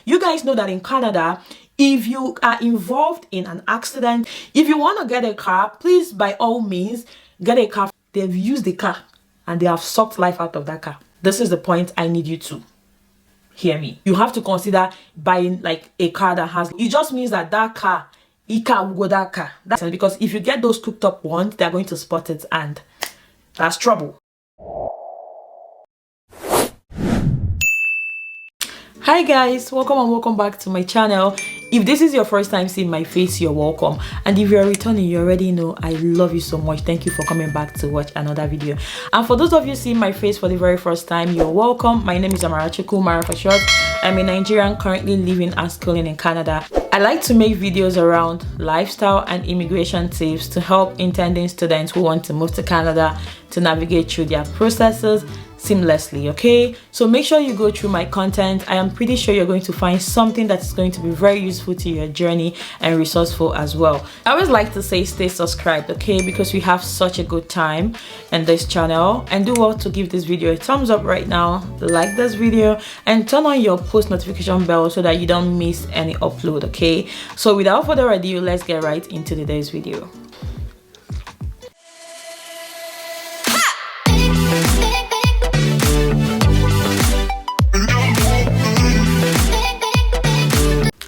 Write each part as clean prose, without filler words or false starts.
You guys know that in Canada, if you are involved in an accident, if you want to get a car, please by all means get a car. They've used the car and they have sucked life out of that car. This is the point I need you to hear me. You have to consider buying like a car that has, it just means that that car, will go that car. That's because if you get those cooked up ones, they're going to spot it and that's trouble. Hi guys, welcome and welcome back to my channel. If this is your first time seeing my face, you're welcome, and if you're returning, you already know I love you so much. Thank you for coming back to watch another video. And for those of you seeing my face for the very first time, you're welcome. My name is ℙ𝕤𝕤𝕤 for short. I'm a Nigerian currently living and schooling in Canada. I like to make videos around lifestyle and immigration tips to help intending students who want to move to Canada to navigate through their processes seamlessly. Okay, so make sure you go through my content. I am pretty sure you're going to find something that is going to be very useful to your journey and resourceful as well. I always like to say stay subscribed, okay, because we have such a good time in this channel. And do well to give this video a thumbs up right now, like this video, and turn on your post notification bell so that you don't miss any upload. Okay, so without further ado, let's get right into today's video.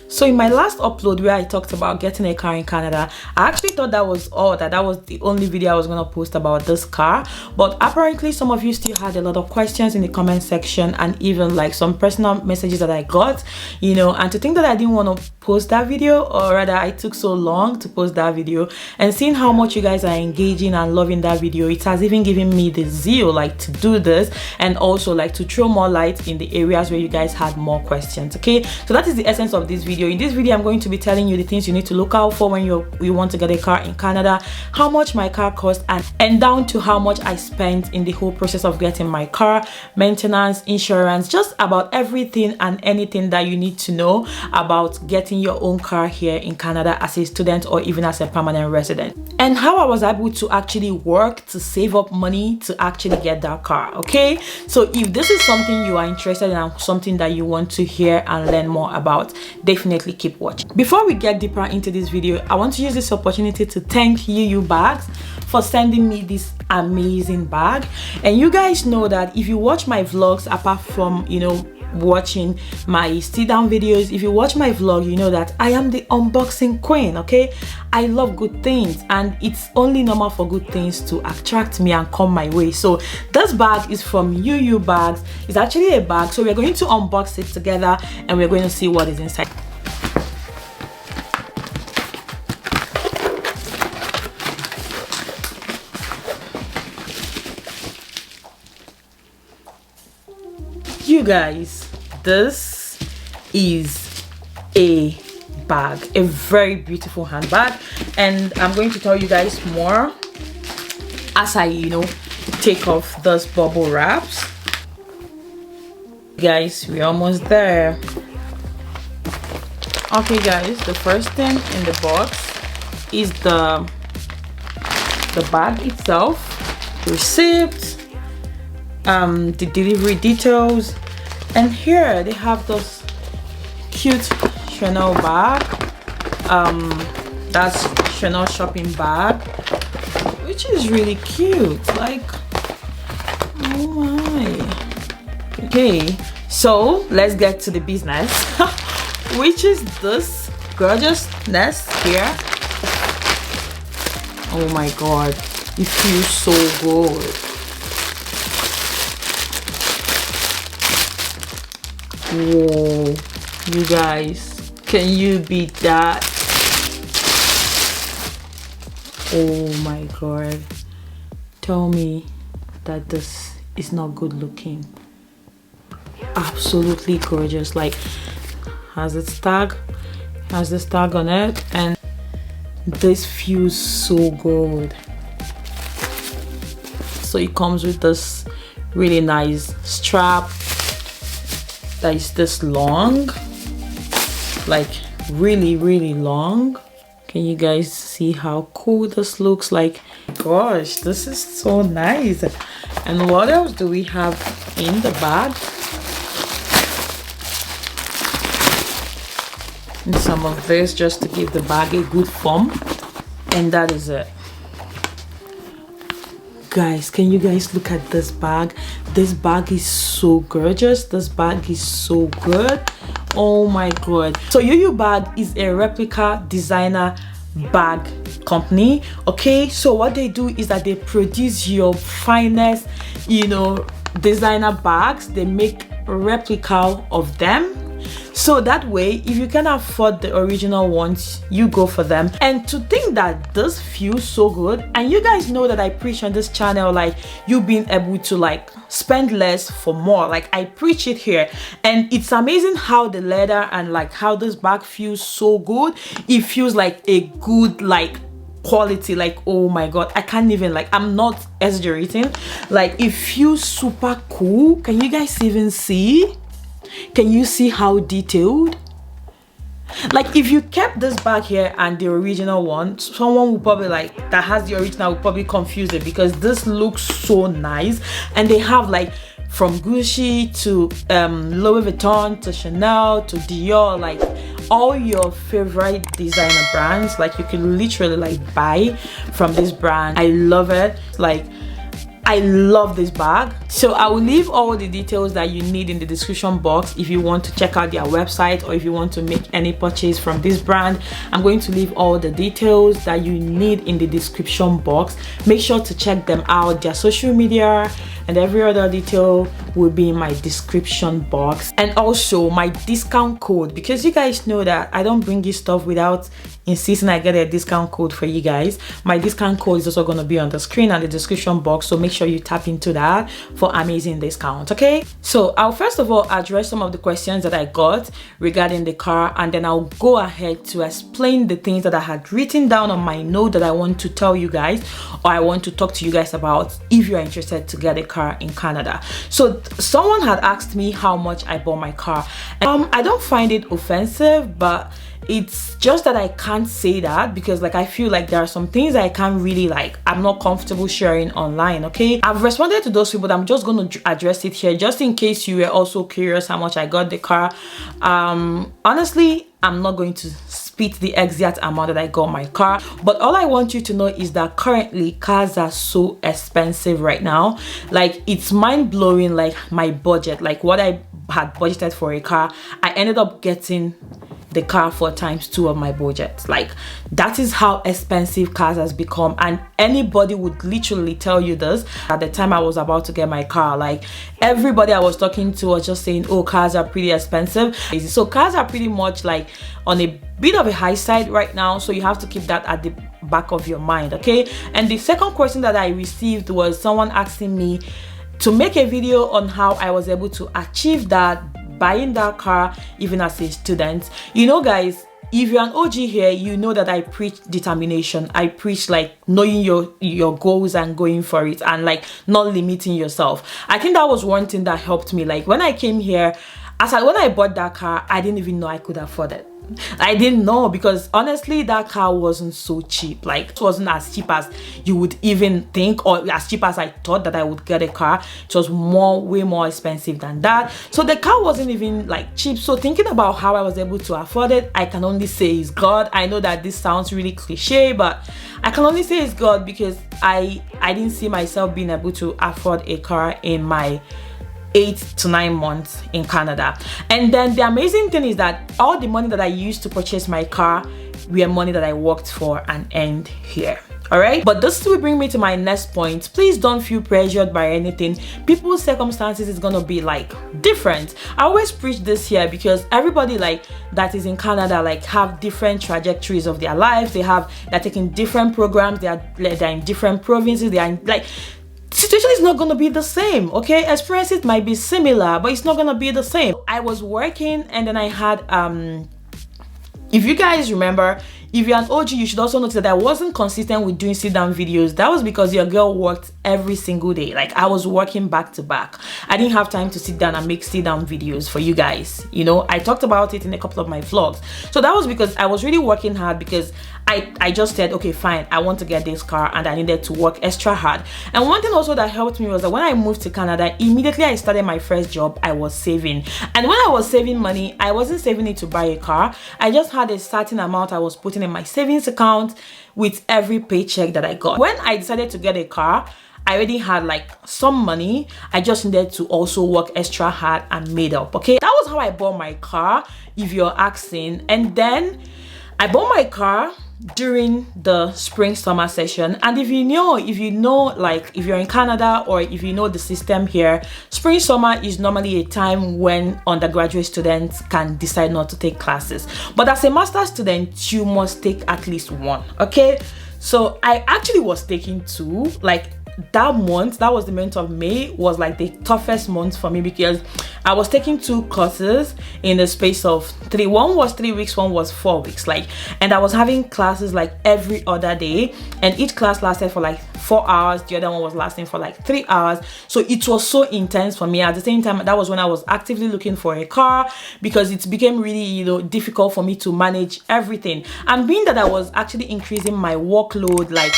So in my last upload where I talked about getting a car in Canada, I actually thought that was all, that was the only video I was going to post about this car. But apparently some of you still had a lot of questions in the comment section and even like some personal messages that I got, you know, and to think that I didn't want to post that video, or rather I took so long to post that video, and seeing how much you guys are engaging and loving that video, it has even given me the zeal like to do this and also like to throw more light in the areas where you guys had more questions. Okay, so that is the essence of this video. In this video, I'm going to be telling you the things you need to look out for when you want to get a car in Canada, how much my car cost, and down to how much I spent in the whole process of getting my car, maintenance, insurance, just about everything and anything that you need to know about getting your own car here in Canada as a student or even as a permanent resident, and how I was able to actually work to save up money to actually get that car. Okay, so if this is something you are interested in and something that you want to hear and learn more about, definitely keep watching. Before we get deeper into this video, I want to use this opportunity to thank Uubags for sending me this amazing bag. And you guys know that if you watch my vlogs, apart from, you know, watching my sit down videos, if you watch my vlog, you know that I am the unboxing queen. Okay, I love good things, and it's only normal for good things to attract me and come my way. So this bag is from Uubags. It's actually a bag, so we're going to unbox it together and we're going to see what is inside. You guys, this is a bag, a very beautiful handbag, and I'm going to tell you guys more as I, you know, take off those bubble wraps. Guys, we're almost there. Okay guys, the first thing in the box is the bag itself, receipt, the delivery details, and here they have this cute Chanel bag. That's Chanel shopping bag, which is really cute. Like, oh my. Okay, so let's get to the business, which is this gorgeousness here. Oh my god, it feels so good. Whoa, you guys, can you beat that? Oh my god, tell me that this is not good looking. Absolutely gorgeous. Like, has this tag on it, and this feels so good. So it comes with this really nice strap that is this long, like really long. Can you guys see how cool this looks? Like, gosh, this is so nice. And what else do we have in the bag? and some of this just to give the bag a good form, and that is it. Guys, can you guys look at this bag? This bag is so gorgeous. This bag is so good. Oh my god. So Uubags is a replica designer bag company. Okay, so what they do is that they produce your finest, you know, designer bags. They make replica of them, so that way if you can afford the original ones, you go for them. And to think that this feels so good, and you guys know that I preach on this channel like you being able to like spend less for more, like I preach it here, and it's amazing how the leather and like how this bag feels so good. It feels like a good like quality, like oh my god, I can't even, like, I'm not exaggerating, like it feels super cool. Can you guys even see? Can you see how detailed? Like if you kept this bag here and the original one, someone would probably like that has the original would probably confuse it, because this looks so nice. And they have like from Gucci to Louis Vuitton to Chanel to Dior, like all your favorite designer brands, like you can literally like buy from this brand. I love it. Like I love this bag. So I will leave all the details that you need in the description box if you want to check out their website, or if you want to make any purchase from this brand. I'm going to leave all the details that you need in the description box. Make sure to check them out. Their social media and every other detail will be in my description box. And also my discount code, because you guys know that I don't bring you stuff without insisting I get a discount code for you guys. My discount code is also going to be on the screen and the description box, so make sure you tap into that for amazing discount. Okay, so I'll first of all address some of the questions that I got regarding the car, and then I'll go ahead to explain the things that I had written down on my note that I want to tell you guys, or I want to talk to you guys about if you're interested to get a car in Canada. So someone had asked me how much I bought my car. I don't find it offensive, but it's just that I can't say that because like I feel like there are some things I can't really, like, I'm not comfortable sharing online. Okay, I've responded to those people, but I'm just going to address it here just in case you were also curious how much I got the car. Honestly, I'm not going to spit the exact amount that I got my car, but all I want you to know is that currently cars are so expensive right now. Like it's mind-blowing, like my budget, like what I had budgeted for a car, I ended up getting the car for ×2 of my budget. Like that is how expensive cars has become, and anybody would literally tell you this. At the time I was about to get my car, like everybody I was talking to was just saying, oh, cars are pretty expensive. So cars are pretty much like on a bit of a high side right now, so you have to keep that at the back of your mind. Okay, and the second question that I received was someone asking me to make a video on how I was able to achieve that, buying that car even as a student. You know guys, if you're an OG here, you know that I preach determination. I preach like knowing your goals and going for it, and like not limiting yourself. I think that was one thing that helped me. Like when I came here, when I bought that car, I didn't even know I could afford it. I didn't know, because honestly that car wasn't so cheap. Like it wasn't as cheap as you would even think, or as cheap as I thought that I would get a car. It was way more expensive than that. So the car wasn't even like cheap. So thinking about how I was able to afford it, I can only say it's God. I know that this sounds really cliche, but I can only say it's God, because I didn't see myself being able to afford a car in my 8 to 9 months in Canada. And then the amazing thing is that all the money that I used to purchase my car were money that I worked for and earned here. All right, but this will bring me to my next point. Please don't feel pressured by anything. People's circumstances is gonna be like different. I always preach this here, because everybody like that is in Canada like have different trajectories of their lives. They're taking different programs. They're in different provinces. They are like, situation is not going to be the same. Okay, experiences might be similar, but it's not going to be the same. I was working, and then I had if you guys remember if you're an OG, you should also notice that I wasn't consistent with doing sit down videos. That was because your girl worked every single day. Like, I was working back to back. I didn't have time to sit down and make sit down videos for you guys. You know, I talked about it in a couple of my vlogs. So that was because I was really working hard, because I just said, okay, fine, I want to get this car and I needed to work extra hard. And one thing also that helped me was that when I moved to Canada, immediately I started my first job, I was saving. And when I was saving money, I wasn't saving it to buy a car. I just had a certain amount I was putting in my savings account with every paycheck that I got. When I decided to get a car, I already had like some money. I just needed to also work extra hard and made up. Okay, that was how I bought my car, if you're asking. And then I bought my car during the spring summer session. And if you know, like, if you're in Canada or if you know the system here, spring summer is normally a time when undergraduate students can decide not to take classes, but as a master's student you must take at least one. Okay, so I actually was taking two. Like, that month, that was the month of May, was like the toughest month for me, because I was taking two courses in the space of three. One was 3 weeks, one was 4 weeks, like, and I was having classes like every other day, and each class lasted for like 4 hours. The other one was lasting for like 3 hours. So it was so intense for me. At the same time, that was when I was actively looking for a car, because it became really, you know, difficult for me to manage everything. And being that I was actually increasing my workload, like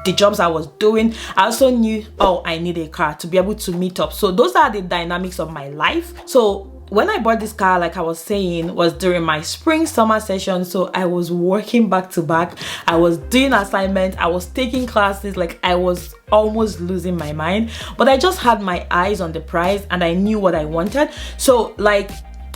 the jobs I was doing, I also knew, oh, I need a car to be able to meet up. So those are the dynamics of my life. So when I bought this car, like I was saying, was during my spring summer session. So I was working back to back, I was doing assignments, I was taking classes, like I was almost losing my mind. But I just had my eyes on the prize and I knew what I wanted. So like,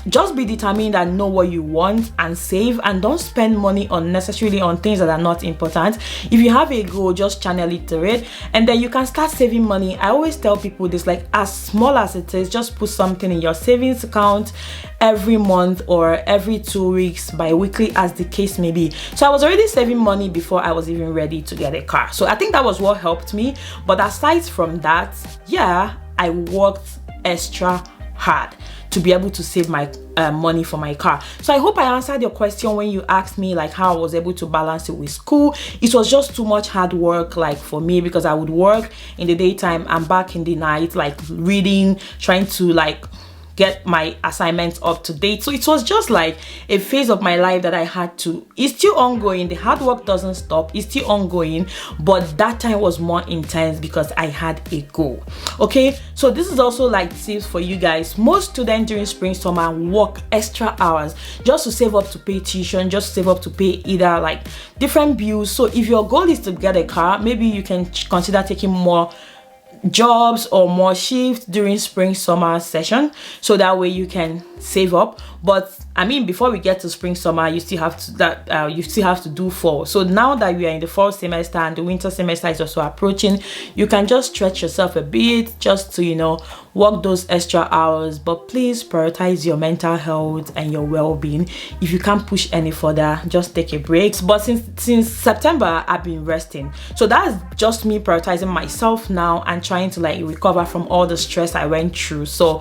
just be determined and know what you want and save, and don't spend money unnecessarily on things that are not important. If you have a goal, just channel it to it, and then you can start saving money. I always tell people this, like, as small as it is, just put something in your savings account every month or every 2 weeks, bi-weekly, as the case may be. So I was already saving money before I was even ready to get a car. So I think that was what helped me. But aside from that, yeah, I worked extra hard to be able to save my money for my car. So I hope I answered your question when you asked me like how I was able to balance it with school. It was just too much hard work, like, for me, because I would work in the daytime and back in the night, like reading, trying to like get my assignments up to date. So it was just like a phase of my life that I had to, it's still ongoing, the hard work doesn't stop, it's still ongoing, but that time was more intense because I had a goal. Okay, so this is also like tips for you guys. Most students during spring summer work extra hours just to save up to pay tuition, just to save up to pay either like different bills. So if your goal is to get a car, maybe you can consider taking more jobs or more shifts during spring summer session, so that way you can save up. But I mean, before we get to spring summer, you still have to do fall. So now that we are in the fall semester and the winter semester is also approaching, you can just stretch yourself a bit just to, you know, work those extra hours. But please prioritize your mental health and your well-being. If you can't push any further, just take a break. But since September, I've been resting, so that's just me prioritizing myself now and trying to like recover from all the stress I went through. So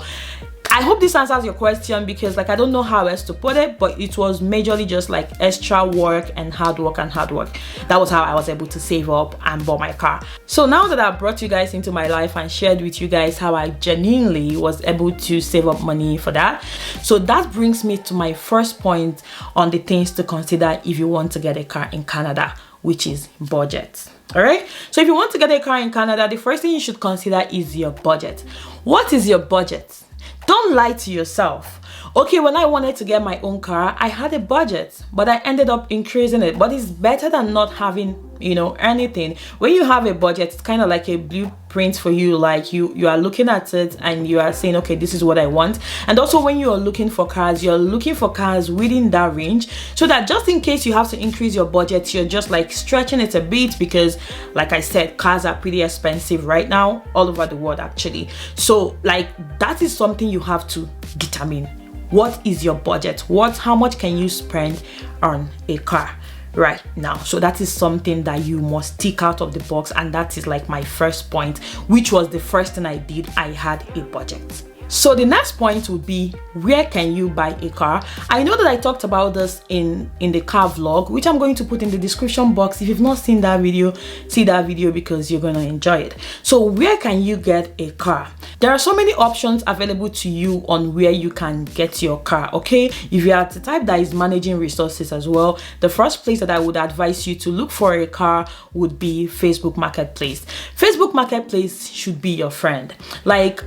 I hope this answers your question, because like I don't know how else to put it, but it was majorly just like extra work and hard work and hard work. That was how I was able to save up and buy my car. So now that I've brought you guys into my life and shared with you guys how I genuinely was able to save up money for that, so that brings me to my first point on the things to consider if you want to get a car in Canada, which is budget. All right, so if you want to get a car in Canada, the first thing you should consider is your budget. What is your budget? Don't lie to yourself. Okay, when I wanted to get my own car, I had a budget, but I ended up increasing it. But it's better than not having, you know, anything. When you have a budget, it's kind of like a blueprint for you. Like you are looking at it and you are saying, okay, this is what I want. And also when you are looking for cars, you're looking for cars within that range, so that just in case you have to increase your budget, you're just like stretching it a bit, because like I said, cars are pretty expensive right now all over the world actually. So like that is something you have to determine. What is your budget? How much can you spend on a car right now? So that is something that you must tick out of the box, and that is like my first point, which was the first thing I did. I had a budget. So the next point would be, where can you buy a car? I know that I talked about this in the car vlog, which I'm going to put in the description box. If you've not seen that video, see that video because you're going to enjoy it. So where can you get a car? There are so many options available to you on where you can get your car, okay? If you are the type that is managing resources as well, the first place that I would advise you to look for a car would be Facebook Marketplace. Facebook Marketplace should be your friend. Like,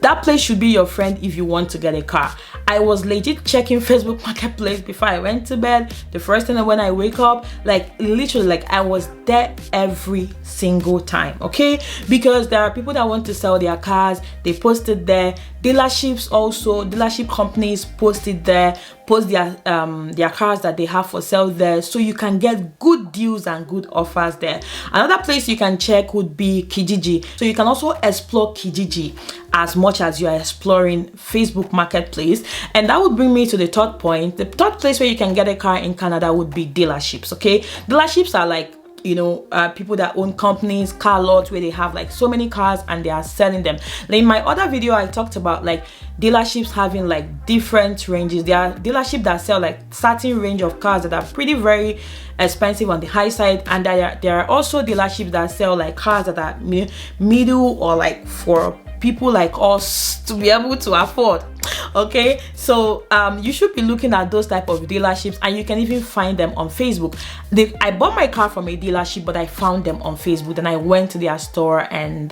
that place should be your friend if you want to get a car. I was legit checking Facebook Marketplace before I went to bed. The first thing when I wake up, like literally, like I was there every single time, okay? Because there are people that want to sell their cars, they post it there. Dealerships also, dealership companies post it there, post their cars that they have for sale there, so you can get good deals and good offers there. Another place you can check would be Kijiji. So you can also explore Kijiji as much as you are exploring Facebook Marketplace. And that would bring me to the third point. The third place where you can get a car in Canada would be dealerships, okay? Dealerships are like, you know, people that own companies, car lots where they have like so many cars and they are selling them. Like in my other video, I talked about like dealerships having like different ranges. There are dealerships that sell like certain range of cars that are pretty very expensive on the high side, and there are also dealerships that sell like cars that are middle or like for people like us to be able to afford. Okay, so you should be looking at those type of dealerships, and you can even find them on Facebook. I bought my car from a dealership, but I found them on Facebook. Then I went to their store, and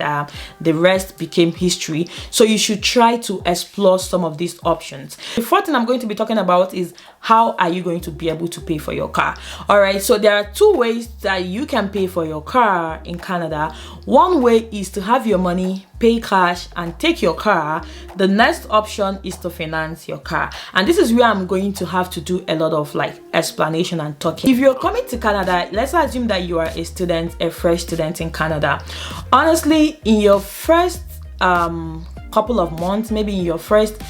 the rest became history. So you should try to explore some of these options. The fourth thing I'm going to be talking about is, how are you going to be able to pay for your car? All right, so there are two ways that you can pay for your car in Canada. One way is to have your money, pay cash, and take your car. The next option is to finance your car, and this is where I'm going to have to do a lot of like explanation and talking. If you're coming to Canada, let's assume that you are a student, a fresh student in Canada. Honestly, in your first couple of months, maybe in your first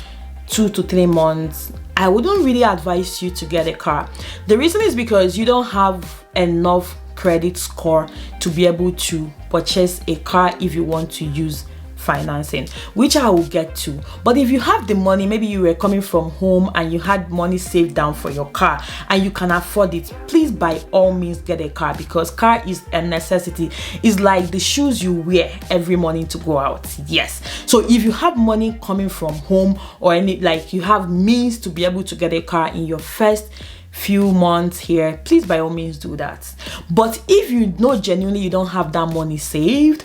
2 to 3 months, I wouldn't really advise you to get a car. The reason is because you don't have enough credit score to be able to purchase a car if you want to use financing, which I will get to. But if you have the money, maybe you were coming from home and you had money saved down for your car and you can afford it, please by all means get a car, because car is a necessity. It's like the shoes you wear every morning to go out. Yes, so if you have money coming from home, or any like you have means to be able to get a car in your first few months here, please by all means do that. But if you know genuinely you don't have that money saved,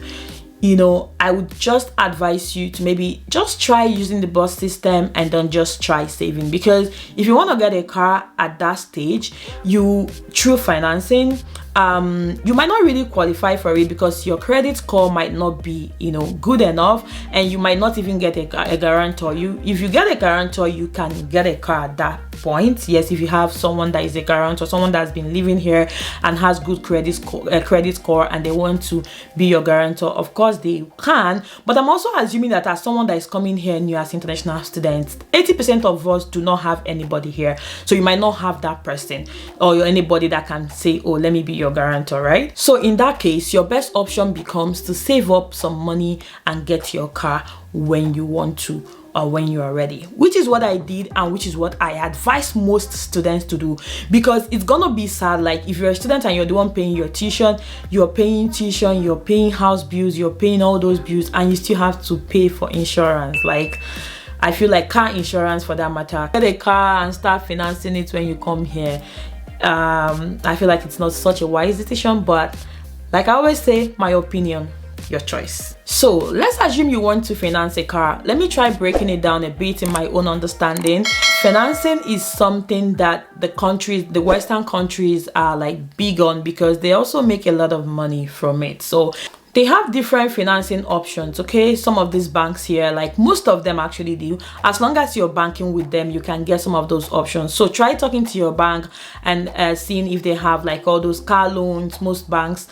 you know, I would just advise you to maybe just try using the bus system and then just try saving. Because if you want to get a car at that stage, through financing, you might not really qualify for it because your credit score might not be, you know, good enough, and you might not even get a guarantor. If you get a guarantor, you can get a car at that point. Yes, if you have someone that is a guarantor, someone that's been living here and has good credit score, and they want to be your guarantor, of course they can. But I'm also assuming that as someone that is coming here new as international students, 80% of us do not have anybody here, so you might not have that person or anybody that can say, oh, let me be your guarantor, right? So in that case, your best option becomes to save up some money and get your car when you want to, or when you are ready, which is what I did, and which is what I advise most students to do. Because it's gonna be sad, like if you're a student and you're the one paying your tuition, you're paying house bills, you're paying all those bills, and you still have to pay for insurance. Like, I feel like car insurance for that matter, get a car and start financing it when you come here. I feel like it's not such a wise decision, but like I always say, my opinion, your choice. So let's assume you want to finance a car. Let me try breaking it down a bit in my own understanding. Financing is something that the Western countries are like big on, because they also make a lot of money from it. So they have different financing options, okay? Some of these banks here, like most of them actually do. As long as you're banking with them, you can get some of those options. So try talking to your bank and seeing if they have like all those car loans. Most banks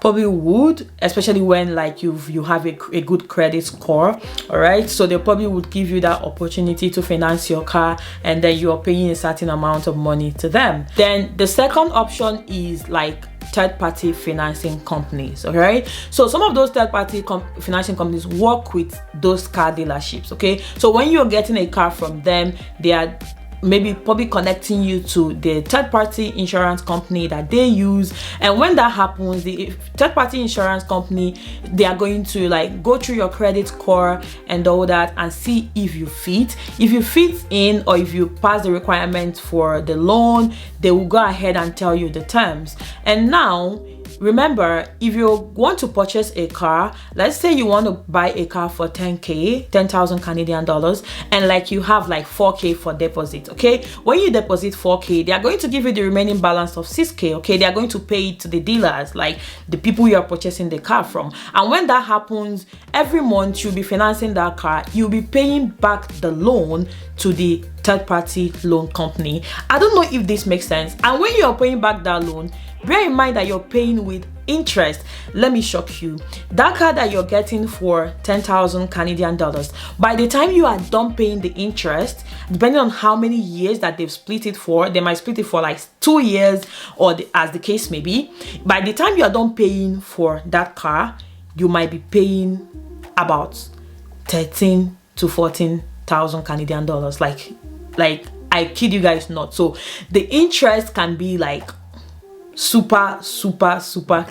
probably would, especially when like you have a good credit score. All right, so they probably would give you that opportunity to finance your car, and then you are paying a certain amount of money to them. Then the second option is like third-party financing companies. Okay, so some of those third-party financing companies work with those car dealerships. Okay, so when you're getting a car from them, they are probably connecting you to the third-party insurance company that they use. And when that happens, the third-party insurance company, they are going to like go through your credit score and all that and see if you fit in, or if you pass the requirements for the loan. They will go ahead and tell you the terms. And now remember, if you want to purchase a car, let's say you want to buy a car for 10,000 Canadian dollars, and like you have like 4K for deposit. Okay, when you deposit 4K, they are going to give you the remaining balance of 6K. Okay, they are going to pay it to the dealers, like the people you are purchasing the car from. And when that happens, every month you'll be financing that car, you'll be paying back the loan to the third-party loan company. I don't know if this makes sense. And when you're paying back that loan, bear in mind that you're paying with interest. Let me shock you. That car that you're getting for 10,000 Canadian dollars, by the time you are done paying the interest, depending on how many years that they've split it for, they might split it for like 2 years, or as the case may be, by the time you are done paying for that car, you might be paying about 13 to 14,000 Canadian dollars. Like I kid you guys not. So the interest can be like super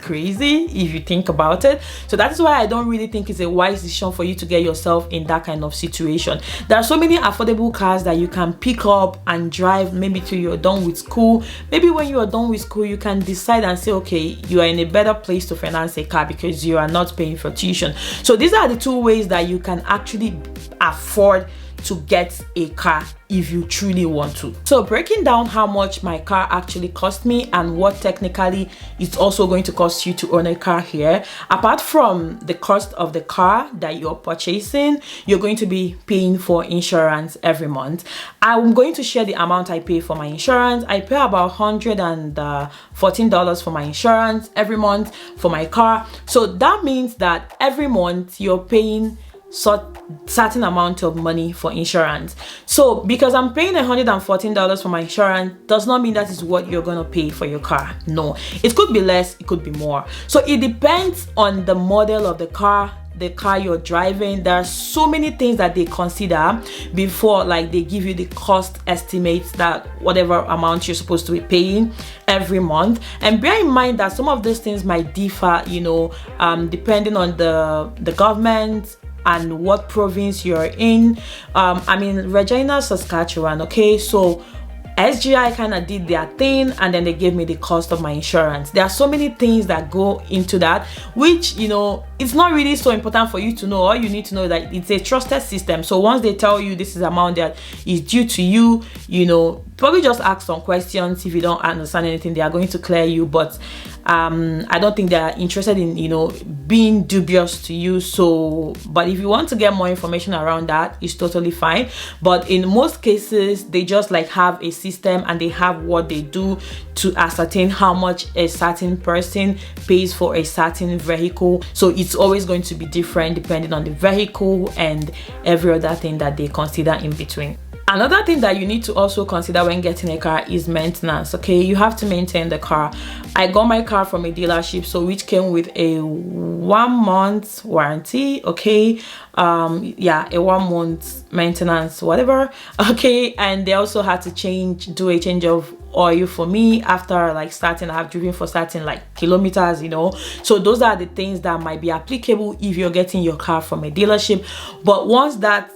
crazy if you think about it. So that's why I don't really think it's a wise decision for you to get yourself in that kind of situation. There are so many affordable cars that you can pick up and drive maybe till you're done with school. Maybe when you are done with school, you can decide and say, okay, you are in a better place to finance a car because you are not paying for tuition. So these are the two ways that you can actually afford to get a car if you truly want to. So breaking down how much my car actually cost me and what technically it's also going to cost you to own a car here, apart from the cost of the car that you're purchasing, you're going to be paying for insurance every month. I'm going to share the amount I pay for my insurance. I pay about $114 for my insurance every month for my car. So that means that every month you're paying certain amount of money for insurance. So because I'm paying $114 for my insurance does not mean that is what you're going to pay for your car. No, it could be less, it could be more. So it depends on the model of the car you're driving. There are so many things that they consider before like they give you the cost estimates, that whatever amount you're supposed to be paying every month. And bear in mind that some of these things might differ, you know, depending on the government and what province you're in. I'm in Regina, Saskatchewan. Okay, so SGI kind of did their thing and then they gave me the cost of my insurance. There are so many things that go into that, which, you know, it's not really so important for you to know. All you need to know is that it's a trusted system. So once they tell you this is the amount that is due to you, you know, probably just ask some questions. If you don't understand anything, they are going to clear you. But I don't think they are interested in, you know, being dubious to you. So, but if you want to get more information around that, it's totally fine. But in most cases, they just like have a system and they have what they do to ascertain how much a certain person pays for a certain vehicle. So it's always going to be different depending on the vehicle and every other thing that they consider in between. Another thing that you need to also consider when getting a car is maintenance. Okay, you have to maintain the car. I got my car from a dealership, so which came with a 1 month warranty. Okay, yeah, a 1 month maintenance, whatever. Okay, and they also had to do a change of oil for me after like starting. I have driven for certain like kilometers, you know. So those are the things that might be applicable if you're getting your car from a dealership. But once that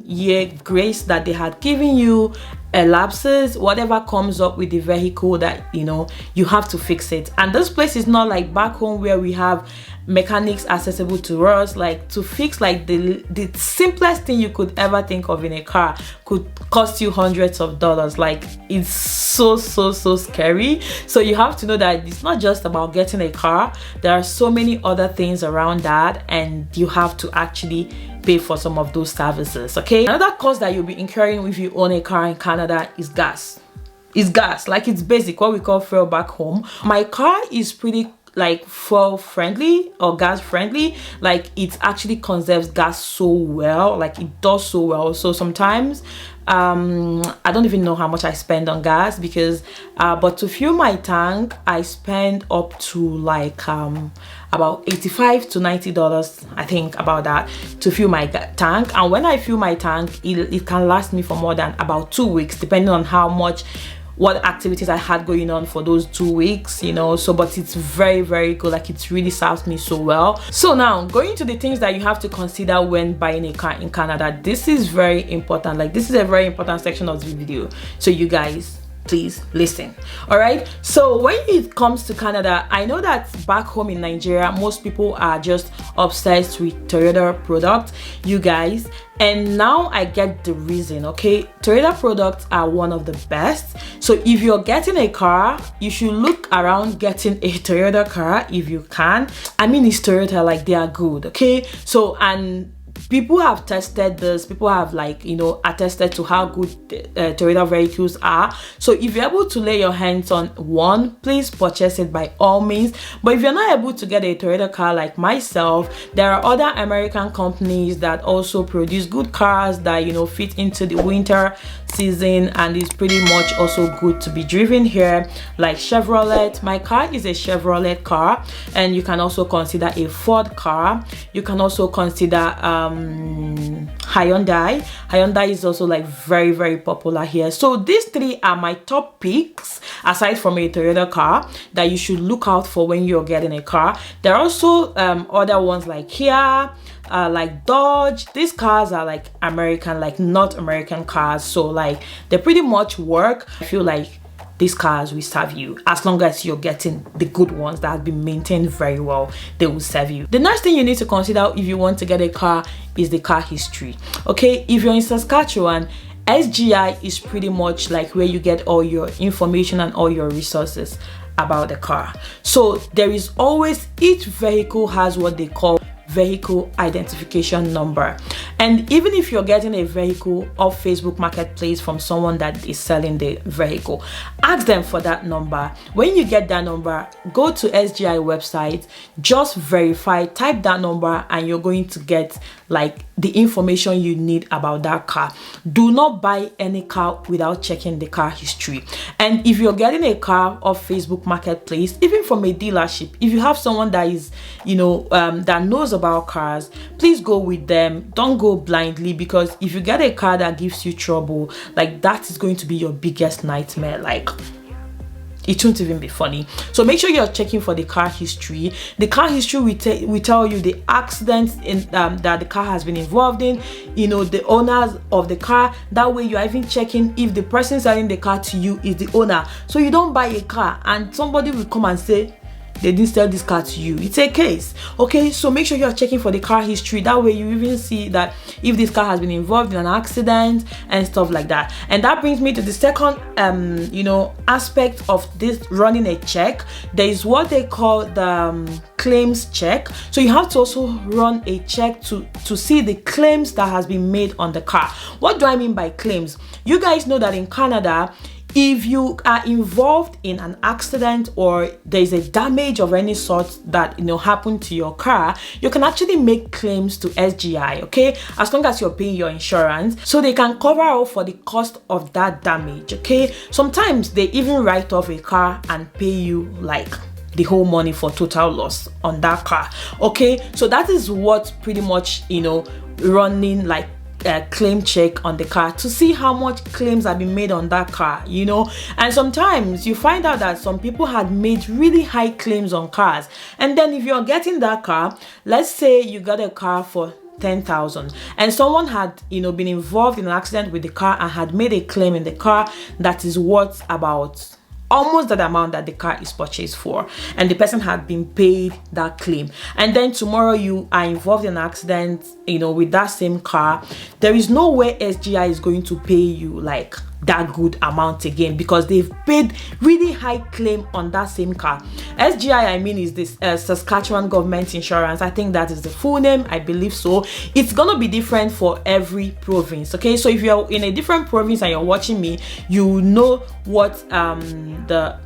year grace that they had given you elapses, whatever comes up with the vehicle, that, you know, you have to fix it. And this place is not like back home where we have mechanics accessible to us. Like to fix like the simplest thing you could ever think of in a car could cost you hundreds of dollars. Like it's so scary. So you have to know that it's not just about getting a car. There are so many other things around that, and you have to actually pay for some of those services. Okay, another cost that you'll be incurring if you own a car in Canada is gas. Like it's basic, what we call fuel back home. My car is pretty like fuel friendly or gas friendly. Like it actually conserves gas so well, like it does so well. So sometimes I don't even know how much I spend on gas, because but to fuel my tank I spend up to like about $85 to $90, I think, about that, to fuel my tank. And when I fuel my tank, it can last me for more than about 2 weeks, depending on what activities I had going on for those 2 weeks, you know. So but it's very, very good. Like it really serves me so well. So now going to the things that you have to consider when buying a car in Canada. This is very important. Like this is a very important section of the video, so you guys please listen. All right, so when it comes to Canada, I know that back home in Nigeria most people are just obsessed with Toyota products, you guys, and now I get the reason. Okay, Toyota products are one of the best. So if you're getting a car, you should look around getting a Toyota car if you can. I mean, it's Toyota, like they are good. Okay, so and people have tested this, people have, like, you know, attested to how good Toyota vehicles are. So if you're able to lay your hands on one, please purchase it by all means. But if you're not able to get a Toyota car like myself, there are other American companies that also produce good cars that, you know, fit into the winter season and is pretty much also good to be driven here, like Chevrolet. My car is a Chevrolet car, and you can also consider a Ford car. You can also consider Hyundai is also like very, very popular here. So these three are my top picks, aside from a Toyota car, that you should look out for when you're getting a car. There are also other ones like Kia, like Dodge. These cars are like American, like not American cars, so like they pretty much work. I feel like these cars will serve you as long as you're getting the good ones that have been maintained very well. They will serve you. The next thing you need to consider if you want to get a car is the car history. Okay, if you're in Saskatchewan, SGI is pretty much like where you get all your information and all your resources about the car. So there is always, each vehicle has what they call vehicle identification number. And even if you're getting a vehicle off Facebook Marketplace from someone that is selling the vehicle, ask them for that number. When you get that number, go to SGI website, just verify, type that number, and you're going to get like the information you need about that car. Do not buy any car without checking the car history. And if you're getting a car off Facebook Marketplace, even from a dealership, if you have someone that is, you know, that knows about cars, please go with them. Don't go blindly, because if you get a car that gives you trouble, like that is going to be your biggest nightmare. Like it won't even be funny. So make sure you're checking for the car history. The car history will tell you the accidents that the car has been involved in, you know, the owners of the car. That way you're even checking if the person selling the car to you is the owner. So you don't buy a car and somebody will come and say they didn't sell this car to you. It's a case. Okay, so make sure you're checking for the car history. That way you even see that if this car has been involved in an accident and stuff like that. And that brings me to the second you know, aspect of this running a check. There is what they call the claims check. So you have to also run a check to see the claims that has been made on the car. What do I mean by claims? You guys know that in Canada, if you are involved in an accident or there is a damage of any sort that, you know, happened to your car, you can actually make claims to SGI, okay, as long as you're paying your insurance, so they can cover up for the cost of that damage. Okay, sometimes they even write off a car and pay you like the whole money for total loss on that car. Okay, so that is what pretty much, you know, running like claim check on the car to see how much claims have been made on that car, you know. And sometimes you find out that some people had made really high claims on cars, and then if you're getting that car, let's say you got a car for 10,000 and someone had, you know, been involved in an accident with the car and had made a claim in the car that is worth about almost that amount that the car is purchased for, and the person had been paid that claim, and then tomorrow you are involved in an accident, you know, with that same car, there is no way SGI is going to pay you like that good amount again, because they've paid really high claim on that same car. SGI, I mean, is this Saskatchewan government insurance. I think that is the full name, I believe so. It's gonna be different for every province. Okay, so if you're in a different province and you're watching me, you know what the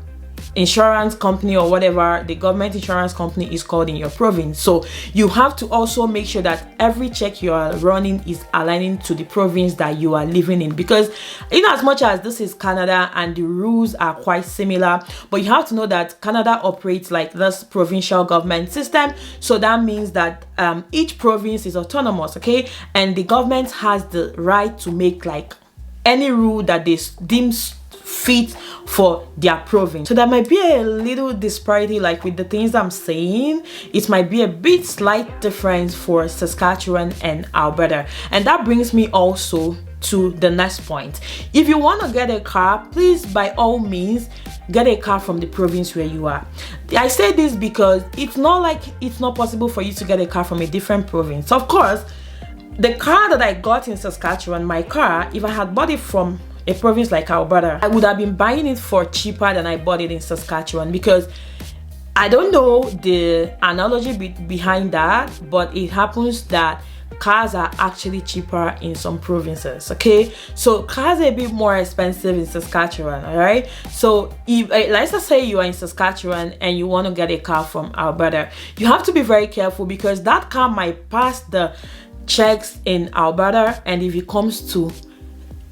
insurance company or whatever the government insurance company is called in your province. So you have to also make sure that every check you are running is aligning to the province that you are living in, because in as much as this is Canada and the rules are quite similar, but you have to know that Canada operates like this provincial government system. So that means that each province is autonomous, okay, and the government has the right to make like any rule that they deem fit for their province. So there might be a little disparity like with the things I'm saying. It might be a bit slight difference for Saskatchewan and Alberta. And that brings me also to the next point. If you want to get a car, please by all means get a car from the province where you are. I say this because it's not like it's not possible for you to get a car from a different province. Of course, the car that I got in Saskatchewan, my car, if I had bought it from a province like Alberta, I would have been buying it for cheaper than I bought it in Saskatchewan, because I don't know the analogy behind that, but it happens that cars are actually cheaper in some provinces, okay? So cars are a bit more expensive in Saskatchewan, all right? So if let's just say you are in Saskatchewan and you want to get a car from Alberta, you have to be very careful, because that car might pass the checks in Alberta, and if it comes to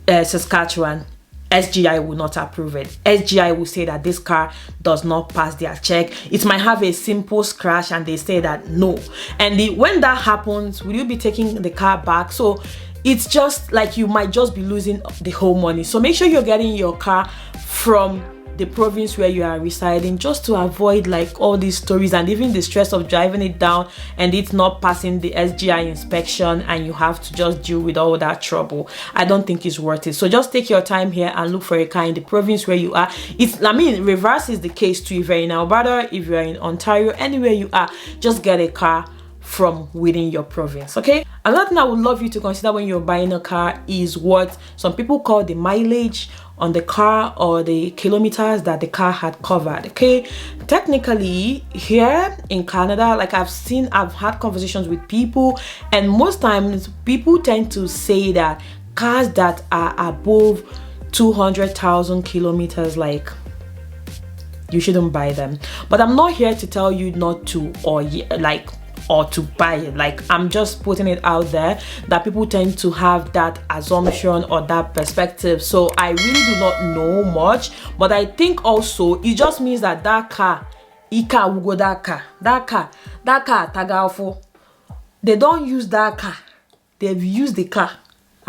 Saskatchewan, SGI will not approve it. SGI will say that this car does not pass their check. It might have a simple scratch and they say that no. And when that happens, will you be taking the car back? So it's just like you might just be losing the whole money. So make sure you're getting your car from the province where you are residing, just to avoid like all these stories and even the stress of driving it down and it's not passing the SGI inspection and you have to just deal with all that trouble. I don't think it's worth it. So just take your time here and look for a car in the province where you are. Reverse is the case too. If you're in Alberta, if you're in Ontario, anywhere you are, just get a car from within your province, okay? Another thing I would love you to consider when you're buying a car is what some people call the mileage on the car, or the kilometers that the car had covered, okay? Technically here in Canada, like I've had conversations with people, and most times people tend to say that cars that are above 200,000 kilometers, like, you shouldn't buy them. But I'm not here to tell you not to, or to buy it. Like, I'm just putting it out there that people tend to have that assumption or that perspective. So I really do not know much, but I think also it just means that that car tagafo, they don't use that car, they've used the car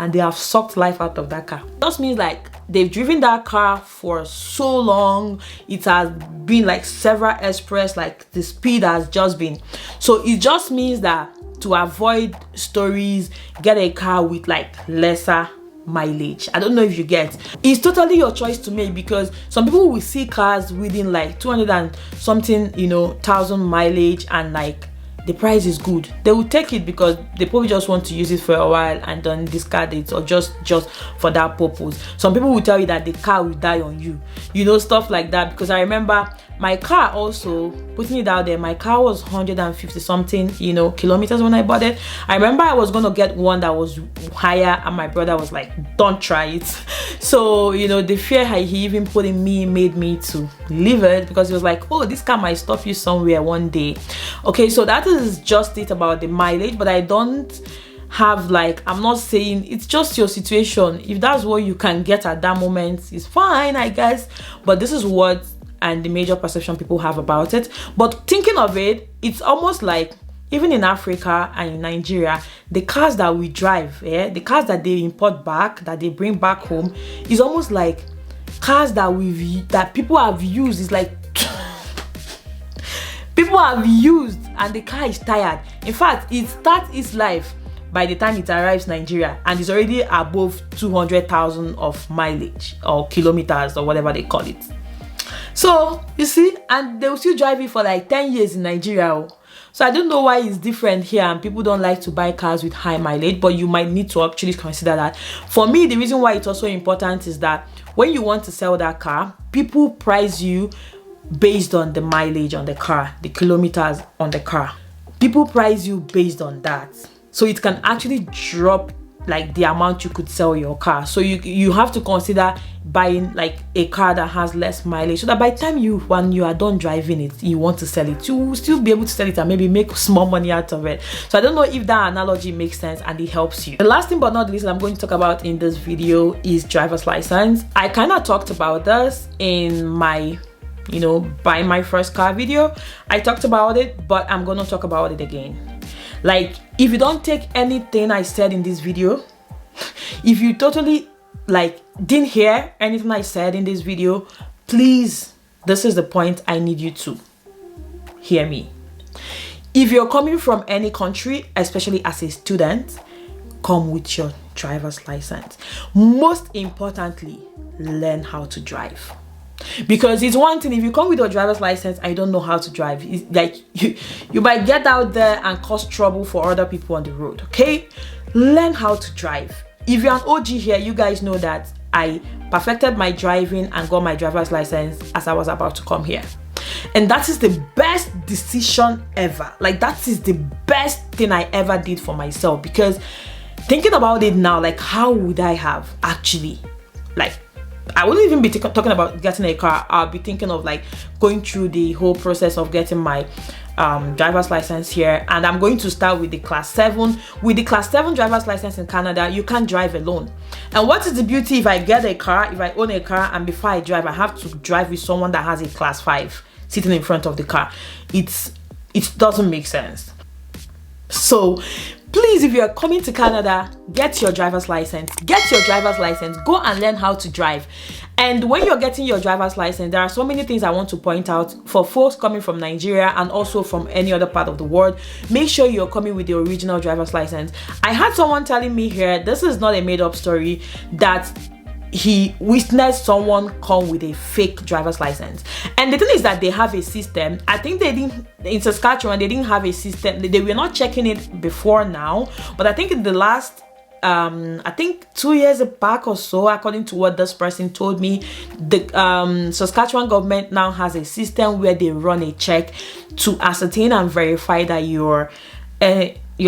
and they have sucked life out of that car. It just means like they've driven that car for so long, it has been like several express, like the speed has just been. So it just means that to avoid stories, get a car with like lesser mileage. I don't know if you get. It's totally your choice to make, because some people will see cars within like 200 and something, thousand mileage, and like the price is good. They will take it because they probably just want to use it for a while and then discard it, or just for that purpose. Some people will tell you that the car will die on you, stuff like that. Because I remember my car, also putting it out there, my car was 150 something kilometers when I bought it. I remember I was gonna get one that was higher, and my brother was like, don't try it. So the fear he even put in me made me to leave it, because he was like, oh, this car might stop you somewhere one day. Okay, so that is just it about the mileage. But I don't have I'm not saying, it's just your situation. If that's what you can get at that moment, it's fine, I guess. But this is what and the major perception people have about it. But thinking of it, it's almost like even in Africa and in Nigeria, the cars that we drive, the cars that they import back, that they bring back home, is almost like cars that people have used. It's like people have used and the car is tired. In fact, it starts its life by the time it arrives Nigeria and it's already above 200,000 of mileage or kilometers or whatever they call it. So you see, and they will still drive it for like 10 years in Nigeria. So I don't know why it's different here and people don't like to buy cars with high mileage, but you might need to actually consider that. For me, the reason why it's also important is that when you want to sell that car, people price you based on the mileage on the car, the kilometers on the car. People price you based on that. So it can actually drop like the amount you could sell your car. So you have to consider buying like a car that has less mileage, so that by the time when you are done driving it, you want to sell it, you will still be able to sell it and maybe make small money out of it. So I don't know if that analogy makes sense and it helps you. The last thing but not least I'm going to talk about in this video is driver's license. I kind of talked about this in my buying my first car video. I talked about it, but I'm gonna talk about it again. Like, if you don't take anything I said in this video, if you totally like didn't hear anything I said in this video, please, this is the point I need you to hear me. If you're coming from any country, especially as a student, come with your driver's license. Most importantly, learn how to drive. Because it's one thing if you come with your driver's license, I don't know how to drive. It's like you might get out there and cause trouble for other people on the road. Okay, learn how to drive. If you're an OG here, you guys know that I perfected my driving and got my driver's license as I was about to come here, and that is the best decision ever. Like, that is the best thing I ever did for myself. Because thinking about it now, like, how would I have actually, like, I wouldn't even be talking about getting a car. I'll be thinking of like going through the whole process of getting my driver's license here, and I'm going to start with the class 7. With the class 7 driver's license in Canada, you can't drive alone. And what is the beauty? If I get a car, if I own a car, and before I drive, I have to drive with someone that has a class 5 sitting in front of the car. It doesn't make sense. So please, if you're coming to Canada, get your driver's license. Get your driver's license. Go and learn how to drive. And when you're getting your driver's license, there are so many things I want to point out for folks coming from Nigeria and also from any other part of the world. Make sure you're coming with the original driver's license. I had someone telling me here, this is not a made-up story, that he witnessed someone come with a fake driver's license. And the thing is that they have a system. I think they didn't, in Saskatchewan, they didn't have a system. They were not checking it before now, but I think in the last I think 2 years back or so, according to what this person told me, the Saskatchewan government now has a system where they run a check to ascertain and verify that your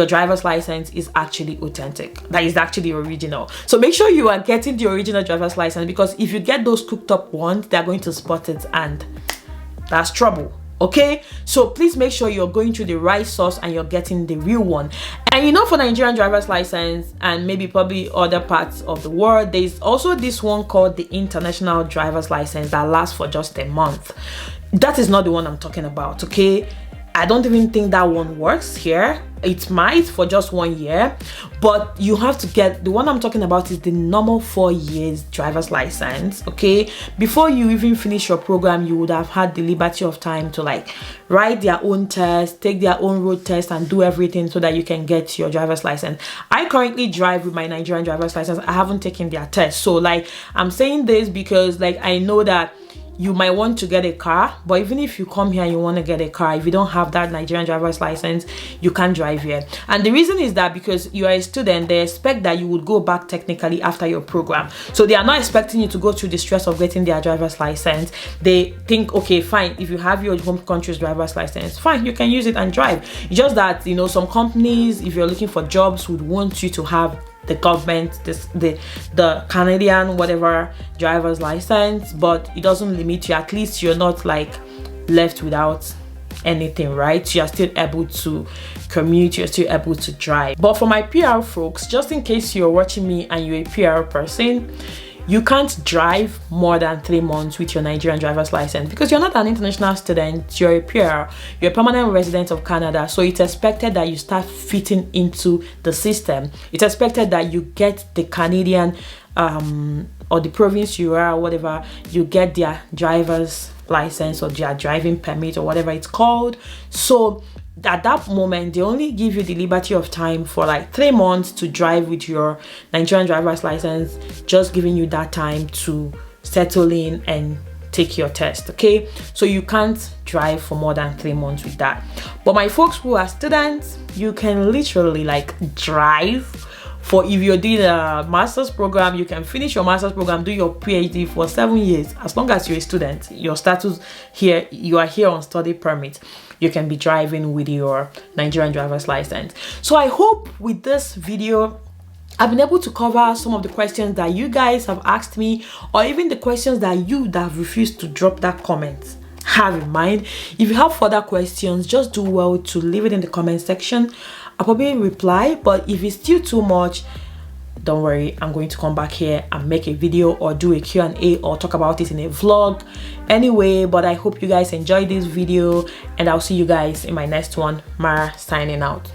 driver's license is actually authentic, that is actually original. So make sure you are getting the original driver's license, because if you get those cooked up ones, they're going to spot it, and that's trouble. Okay, so please make sure you're going to the right source and you're getting the real one. And for Nigerian driver's license and maybe probably other parts of the world, there's also this one called the international driver's license that lasts for just a month. That is not the one I'm talking about. Okay, I don't even think that one works here. It might for just 1 year, but you have to get the one I'm talking about is the normal 4 years driver's license. Okay, before you even finish your program, you would have had the liberty of time to like write their own test, take their own road test, and do everything so that you can get your driver's license. I currently drive with my Nigerian driver's license. I haven't taken their test, so like I'm saying this because like I know that you might want to get a car, but even if you come here and you want to get a car, if you don't have that Nigerian driver's license, you can't drive here. And the reason is that because you are a student, they expect that you would go back technically after your program. So they are not expecting you to go through the stress of getting their driver's license. They think, okay, fine, if you have your home country's driver's license, fine, you can use it and drive. It's just that, some companies, if you're looking for jobs, would want you to have the government, the Canadian whatever driver's license, but it doesn't limit you. At least you're not like left without anything, right? You're still able to commute, you're still able to drive. But for my PR folks, just in case you're watching me and you're a PR person, you can't drive more than 3 months with your Nigerian driver's license because you're not an international student, you're a PR, you're a permanent resident of Canada. So it's expected that you start fitting into the system. It's expected that you get the Canadian or the province you are, or whatever, you get their driver's license or their driving permit or whatever it's called. So at that moment, they only give you the liberty of time for like 3 months to drive with your Nigerian driver's license, just giving you that time to settle in and take your test. Okay, so you can't drive for more than 3 months with that. But my folks who are students, you can literally like drive for, if you're doing a master's program, you can finish your master's program, do your PhD for 7 years. As long as you're a student, your status here, you are here on study permit, you can be driving with your Nigerian driver's license. So I hope with this video I've been able to cover some of the questions that you guys have asked me, or even the questions that have refused to drop that comment have in mind. If you have further questions, just do well to leave it in the comment section. I'll probably reply, but if it's still too much, don't worry, I'm going to come back here and make a video or do a Q&A or talk about it in a vlog anyway. But I hope you guys enjoyed this video, and I'll see you guys in my next one. Mara signing out.